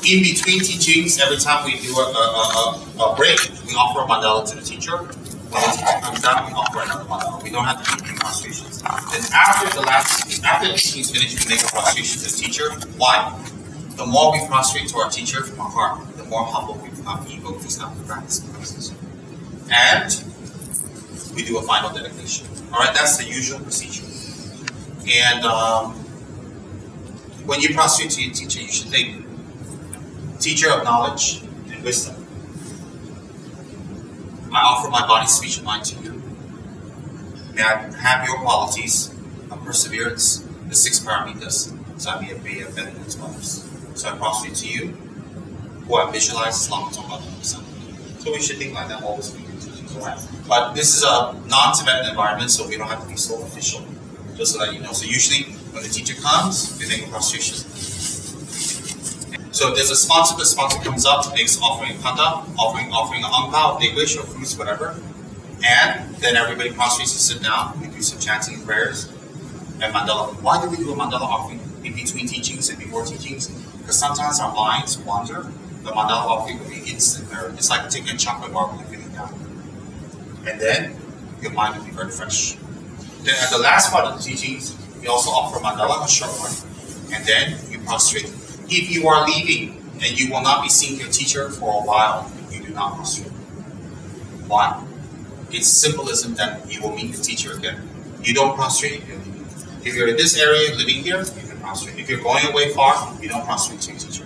In between teachings, every time we do a break, we offer a mandala to the teacher. When the teacher comes down, we offer another mandala. We don't have to keep prostrations. Then after the teaching is finished, we make a prostration to the teacher. Why? The more we prostrate to our teacher from our heart, the more humble we become, ego does not practice. And we do a final dedication. All right, that's the usual procedure. And when you prostrate to your teacher, you should think, teacher of knowledge and wisdom, I offer my body, speech, and mind to you. May I have your qualities of perseverance, the 6 paramitas, so I may be a benefit to others. So I prostrate to you, who I visualize as Lama Tsongkhapa Practice. So we should think like that always when we're teaching. But this is a non-Tibetan environment, so we don't have to be so official. Just so that you know. So usually, when the teacher comes, we make a prostration. So if there's a sponsor, the sponsor comes up, makes offering panda, offering an angpao, English or fruits, whatever. And then everybody prostrates to sit down. We do some chanting and prayers and mandala. Why do we do a mandala offering in between teachings and before teachings? Because sometimes our minds wander. The mandala offering will be instant merit. It's like taking a chocolate bar when you're feeling down. And then your mind will be very fresh. Then at the last part of the teachings, we also offer mandala, a short one. And then you prostrate. If you are leaving and you will not be seeing your teacher for a while, you do not prostrate. Why? It's symbolism that you will meet the teacher again. You don't prostrate, you're leaving. If you're in this area, living here, you can prostrate. If you're going away far, you don't prostrate to your teacher.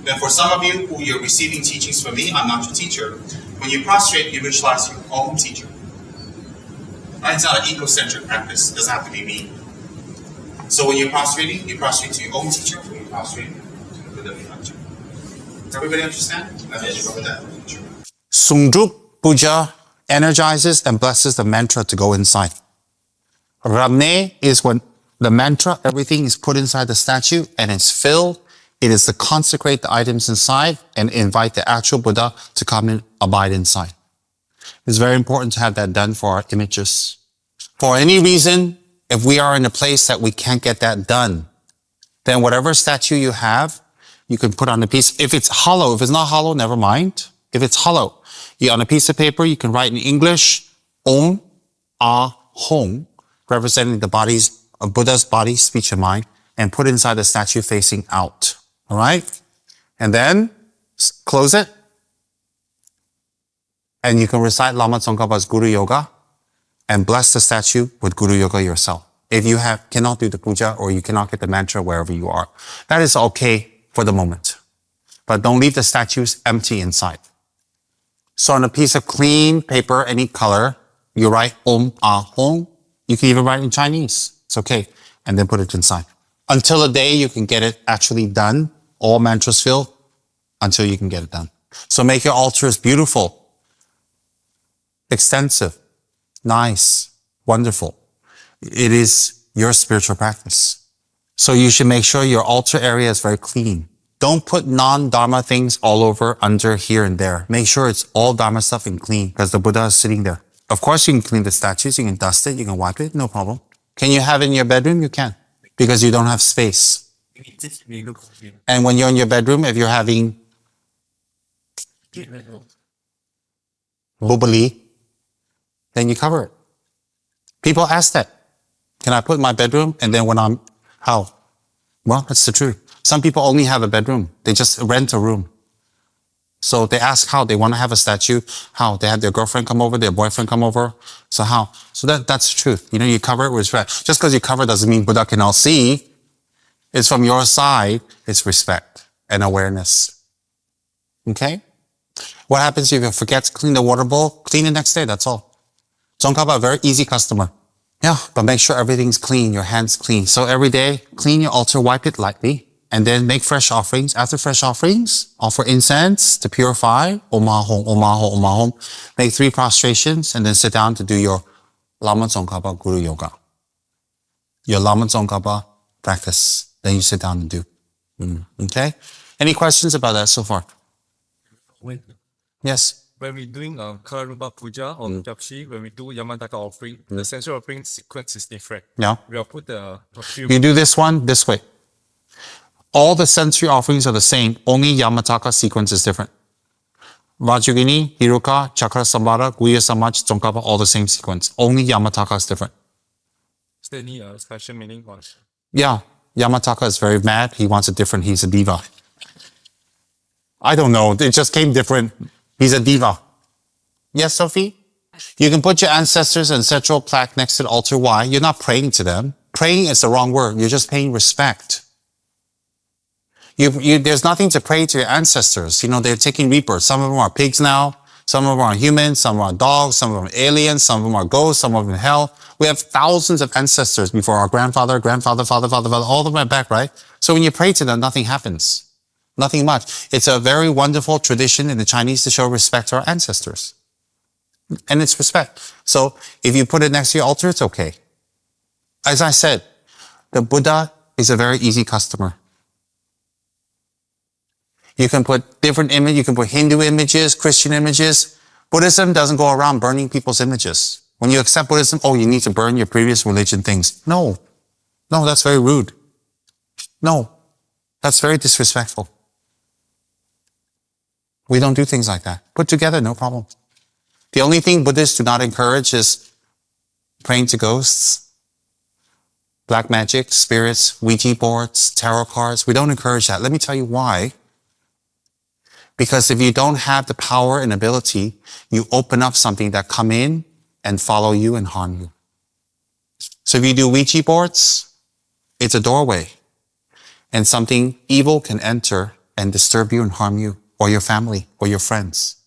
Then for some of you who you're receiving teachings from me, I'm not your teacher. When you prostrate, you visualize your own teacher. It's not an egocentric practice. It doesn't have to be me. So when you're prostrating, you prostrate to your own teacher, or you prostrate to the Buddha behind you. Everybody understand? Sungjuk Puja energizes and blesses the mantra to go inside. Ramne is when the mantra, everything is put inside the statue and it's filled. It is to consecrate the items inside and invite the actual Buddha to come and abide inside. It's very important to have that done for our images. For any reason, if we are in a place that we can't get that done, then whatever statue you have, you can put on a piece. If it's hollow, if it's not hollow, never mind. If it's hollow, on a piece of paper, you can write in English, Om, Ah, Hong, representing the bodies of Buddha's body, speech, and mind, and put inside the statue facing out. All right? And then close it. And you can recite Lama Tsongkhapa's Guru Yoga and bless the statue with Guru Yoga yourself. If you cannot do the puja or you cannot get the mantra wherever you are, that is okay for the moment. But don't leave the statues empty inside. So on a piece of clean paper, any color, you write Om Ah Hong. You can even write in Chinese. It's okay. And then put it inside. Until the day you can get it actually done, all mantras filled, until you can get it done. So make your altars beautiful, extensive, nice, wonderful. It is your spiritual practice. So you should make sure your altar area is very clean. Don't put non-Dharma things all over, under, here, and there. Make sure it's all Dharma stuff and clean because the Buddha is sitting there. Of course, you can clean the statues, you can dust it, you can wipe it, no problem. Can you have it in your bedroom? You can, because you don't have space. And when you're in your bedroom, if you're having bubbly, then you cover it. People ask that. Can I put in my bedroom? And then how? Well, that's the truth. Some people only have a bedroom. They just rent a room. So they ask how. They want to have a statue. How? They have their girlfriend come over, their boyfriend come over. So how? So that's the truth. You cover it with respect. Just because you cover doesn't mean Buddha can all see. It's from your side. It's respect and awareness. Okay? What happens if you forget to clean the water bowl? Clean the next day, that's all. Tsongkhapa, a very easy customer. Yeah, but make sure everything's clean, your hands clean. So every day, clean your altar, wipe it lightly, and then make fresh offerings. After fresh offerings, offer incense to purify. Om Ah Hong, Om Ah Hong, Om Ah Hong. Make 3 prostrations, and then sit down to do your Lama Tsongkhapa Guru Yoga. Your Lama Tsongkhapa practice. Then you sit down and do. Okay? Any questions about that so far? Yes? When we're doing Kalarupa Puja or Japshi, when we do Yamataka offering, the central offering sequence is different. Yeah. We'll put the perfume. You do this one this way. All the sensory offerings are the same, only Yamataka sequence is different. Vajragini, Hiruka, Chakra Sambhara, Guya Samaj, Tsongkhapa, all the same sequence. Only Yamataka is different. Is there any special meaning on it? Yeah, Yamataka is very mad. He wants it different. He's a diva. I don't know. It just came different. He's a diva. Yes, Sophie? You can put your ancestors' ancestral plaque next to the altar. Why? You're not praying to them. Praying is the wrong word. You're just paying respect. There's nothing to pray to your ancestors. You know, they're taking rebirth. Some of them are pigs now. Some of them are humans. Some are dogs. Some of them are aliens. Some of them are ghosts. Some of them in hell. We have thousands of ancestors before our grandfather, father, all of them are back, right? So when you pray to them, nothing happens. Nothing much. It's a very wonderful tradition in the Chinese to show respect to our ancestors. And it's respect. So if you put it next to your altar, it's okay. As I said, the Buddha is a very easy customer. You can put different images, you can put Hindu images, Christian images. Buddhism doesn't go around burning people's images. When you accept Buddhism, oh, you need to burn your previous religion things. No, that's very rude. No, that's very disrespectful. We don't do things like that. Put together, no problem. The only thing Buddhists do not encourage is praying to ghosts, black magic, spirits, Ouija boards, tarot cards. We don't encourage that. Let me tell you why. Because if you don't have the power and ability, you open up something that come in and follow you and harm you. So if you do Ouija boards, it's a doorway. And something evil can enter and disturb you and harm you, or your family, or your friends.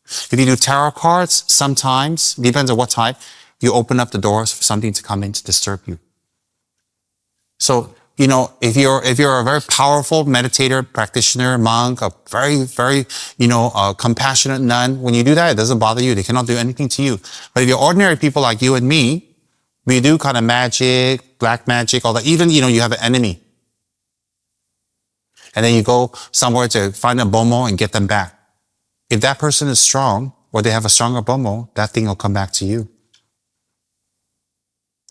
If you do tarot cards, sometimes, depends on what type, you open up the doors for something to come in to disturb you. So, you know, if you're a very powerful meditator, practitioner, monk, a very, compassionate nun, when you do that, it doesn't bother you. They cannot do anything to you. But if you're ordinary people like you and me, we do kind of magic, black magic, all that. Even, you have an enemy. And then you go somewhere to find a bomo and get them back. If that person is strong, or they have a stronger bomo, that thing will come back to you.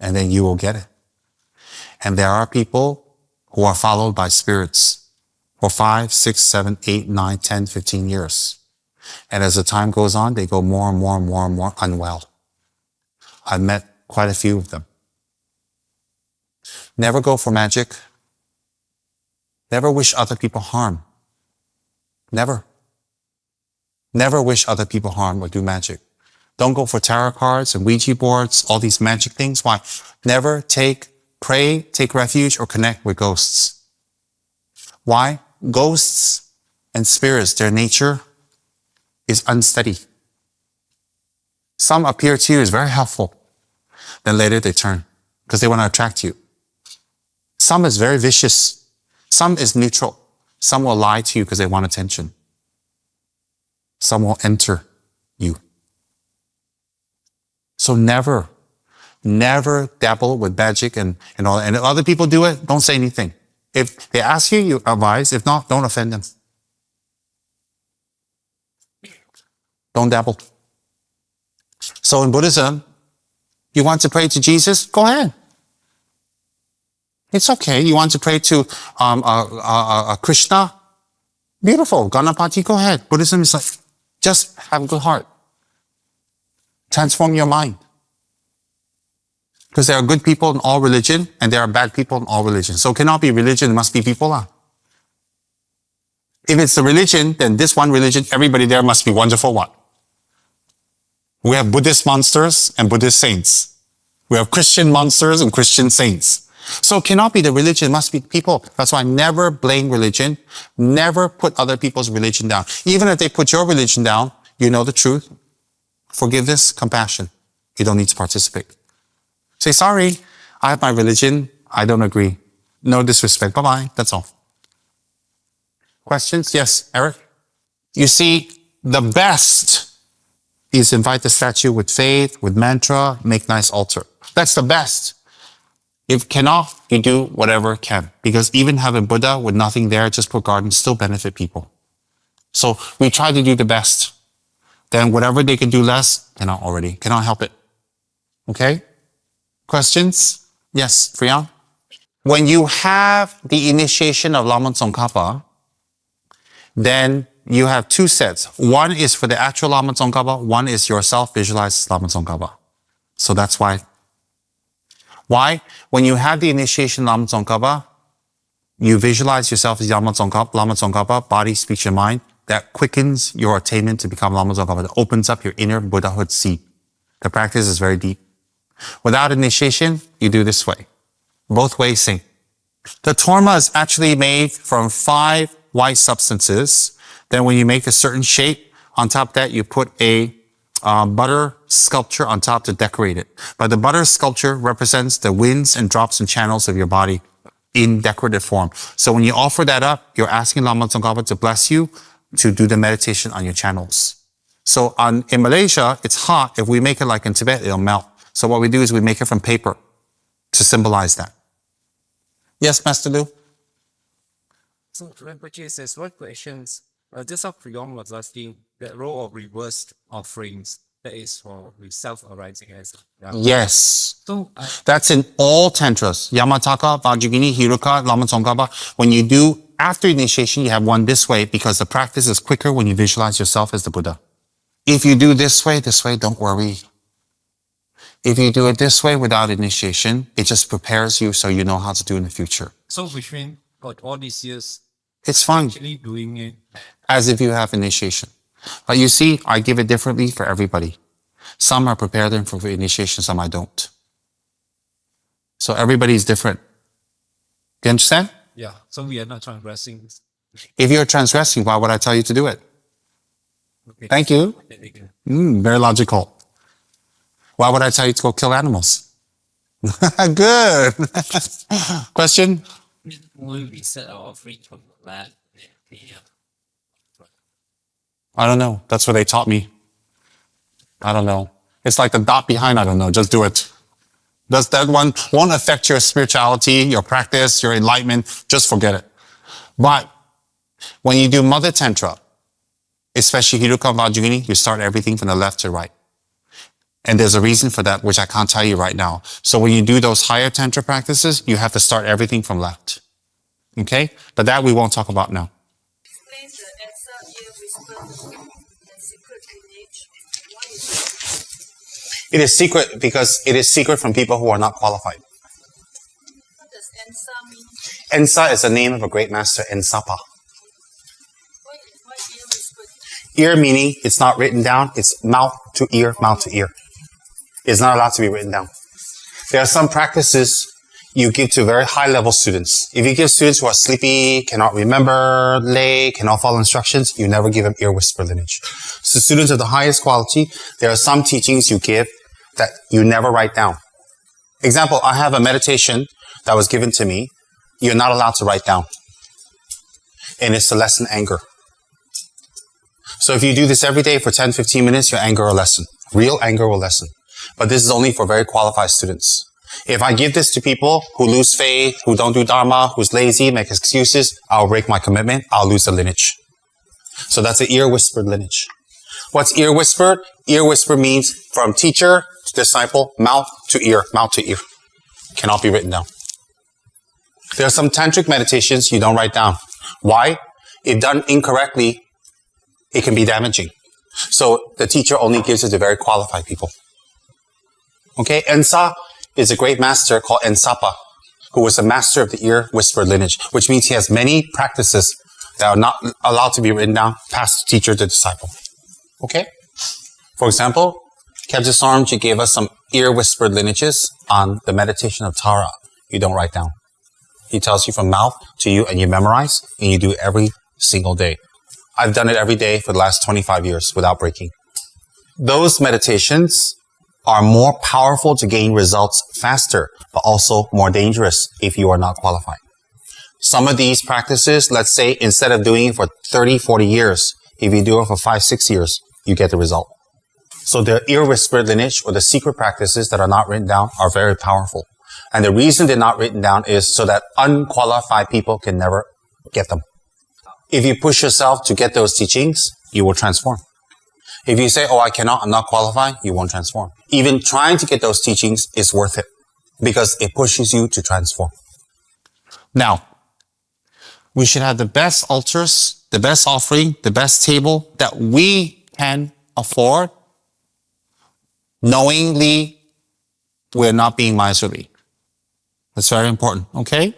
And then you will get it. And there are people who are followed by spirits for 5, 6, 7, 8, 9, 10, 15 years. And as the time goes on, they go more and more and more and more unwell. I've met quite a few of them. Never go for magic. Never wish other people harm. Never. Never wish other people harm or do magic. Don't go for tarot cards and Ouija boards, all these magic things. Why? Never pray, take refuge, or connect with ghosts. Why? Ghosts and spirits, their nature is unsteady. Some appear to you as very helpful. Then later they turn because they want to attract you. Some is very vicious. Some is neutral. Some will lie to you because they want attention. Some will enter you. So never dabble with magic and all that. And if other people do it, don't say anything. If they ask you, you advise. If not, don't offend them. Don't dabble. So in Buddhism, you want to pray to Jesus? Go ahead. It's okay. You want to pray to Krishna? Beautiful. Ganapati, go ahead. Buddhism is like, just have a good heart. Transform your mind. Because there are good people in all religion and there are bad people in all religion. So it cannot be religion, it must be people. If it's a religion, then this one religion, everybody there must be wonderful what? We have Buddhist monsters and Buddhist saints. We have Christian monsters and Christian saints. So it cannot be the religion, it must be people. That's why I never blame religion. Never put other people's religion down. Even if they put your religion down, you know the truth. Forgiveness, compassion. You don't need to participate. Say, sorry, I have my religion. I don't agree. No disrespect. Bye-bye. That's all. Questions? Yes, Eric? You see, the best is invite the statue with faith, with mantra, make nice altar. That's the best. If cannot, you do whatever can. Because even having Buddha with nothing there, just put gardens, still benefit people. So we try to do the best. Then whatever they can do less, cannot help it. Okay? Questions? Yes, Frian? When you have the initiation of Lama Tsongkhapa, then you have two sets. One is for the actual Lama Tsongkhapa, one is yourself visualized Lama Tsongkhapa. So that's why. Why? When you have the initiation Lama Tsongkhapa, you visualize yourself as Lama Tsongkhapa, body, speech, and mind. That quickens your attainment to become Lama Tsongkhapa. That opens up your inner Buddhahood seed. The practice is very deep. Without initiation, you do this way. Both ways same. The torma is actually made from 5 white substances. Then when you make a certain shape, on top of that, you put a butter sculpture on top to decorate it. But the butter sculpture represents the winds and drops and channels of your body in decorative form. So when you offer that up, you're asking Lama Tsongkhapa to bless you to do the meditation on your channels. So in Malaysia, it's hot. If we make it like in Tibet, it'll melt. So what we do is we make it from paper to symbolize that. Yes, Master Liu? So Rinpoche says, what questions? Just how Priyong was asking, the role of reversed offerings, that is for self-arising as. Yes. So That's in all tantras. Yamataka, Vajrayogini, Hiruka, Lama Tsongkhapa. When you do after initiation, you have one this way because the practice is quicker when you visualize yourself as the Buddha. If you do this way, don't worry. If you do it this way without initiation, it just prepares you so you know how to do in the future. So between all these years, It's fine, actually doing it. as if you have initiation. But you see, I give it differently for everybody. Some are prepared for initiation, some I don't. So everybody's different. Do you understand? Yeah. So we are not transgressing. If you're transgressing, why would I tell you to do it? Okay. Thank you. Thank you. Very logical. Why would I tell you to go kill animals? Good. Question? Will we set our offering from the land? I don't know. That's what they taught me. I don't know. It's like the dot behind, I don't know. Just do it. That one won't affect your spirituality, your practice, your enlightenment. Just forget it. But when you do Mother Tantra, especially Hiruka Vajrayogini, you start everything from the left to right. And there's a reason for that, which I can't tell you right now. So when you do those higher Tantra practices, you have to start everything from left. Okay? But that we won't talk about now. Explain the answer ear whisper and secret lineage. Why is it? It is secret because it is secret from people who are not qualified. What does answer mean? Ensa is the name of a great master, Ensapa. Why ear whisper? Ear meaning it's not written down, it's mouth to ear, mouth to ear. It's not allowed to be written down. There are some practices you give to very high level students. If you give students who are sleepy, cannot remember, late, cannot follow instructions, you never give them ear whisper lineage. So students of the highest quality, there are some teachings you give that you never write down. Example, I have a meditation that was given to me. You're not allowed to write down. And it's to lessen anger. So if you do this every day for 10, 15 minutes, your anger will lessen. Real anger will lessen. But this is only for very qualified students. If I give this to people who lose faith, who don't do Dharma, who's lazy, make excuses, I'll break my commitment, I'll lose the lineage. So that's an ear whispered lineage. What's ear whispered? Ear whisper means from teacher to disciple, mouth to ear, mouth to ear. Cannot be written down. There are some tantric meditations you don't write down. Why? If done incorrectly, it can be damaging. So the teacher only gives it to very qualified people. Okay, Ensa is a great master called Ensapa, who was a master of the ear whisper lineage, which means he has many practices that are not allowed to be written down past teacher to disciple. Okay? For example, Kebje Sarmji gave us some ear whispered lineages on the meditation of Tara. You don't write down. He tells you from mouth to you and you memorize and you do it every single day. I've done it every day for the last 25 years without breaking. Those meditations are more powerful to gain results faster, but also more dangerous if you are not qualified. Some of these practices, let's say, instead of doing it for 30, 40 years, if you do it for 5, 6 years, you get the result. So the ear whispered lineage or the secret practices that are not written down are very powerful. And the reason they're not written down is so that unqualified people can never get them. If you push yourself to get those teachings, you will transform. If you say, oh, I cannot, I'm not qualified, you won't transform. Even trying to get those teachings is worth it because it pushes you to transform. Now, we should have the best altars, the best offering, the best table that we can afford, knowingly we're not being miserly. That's very important, okay?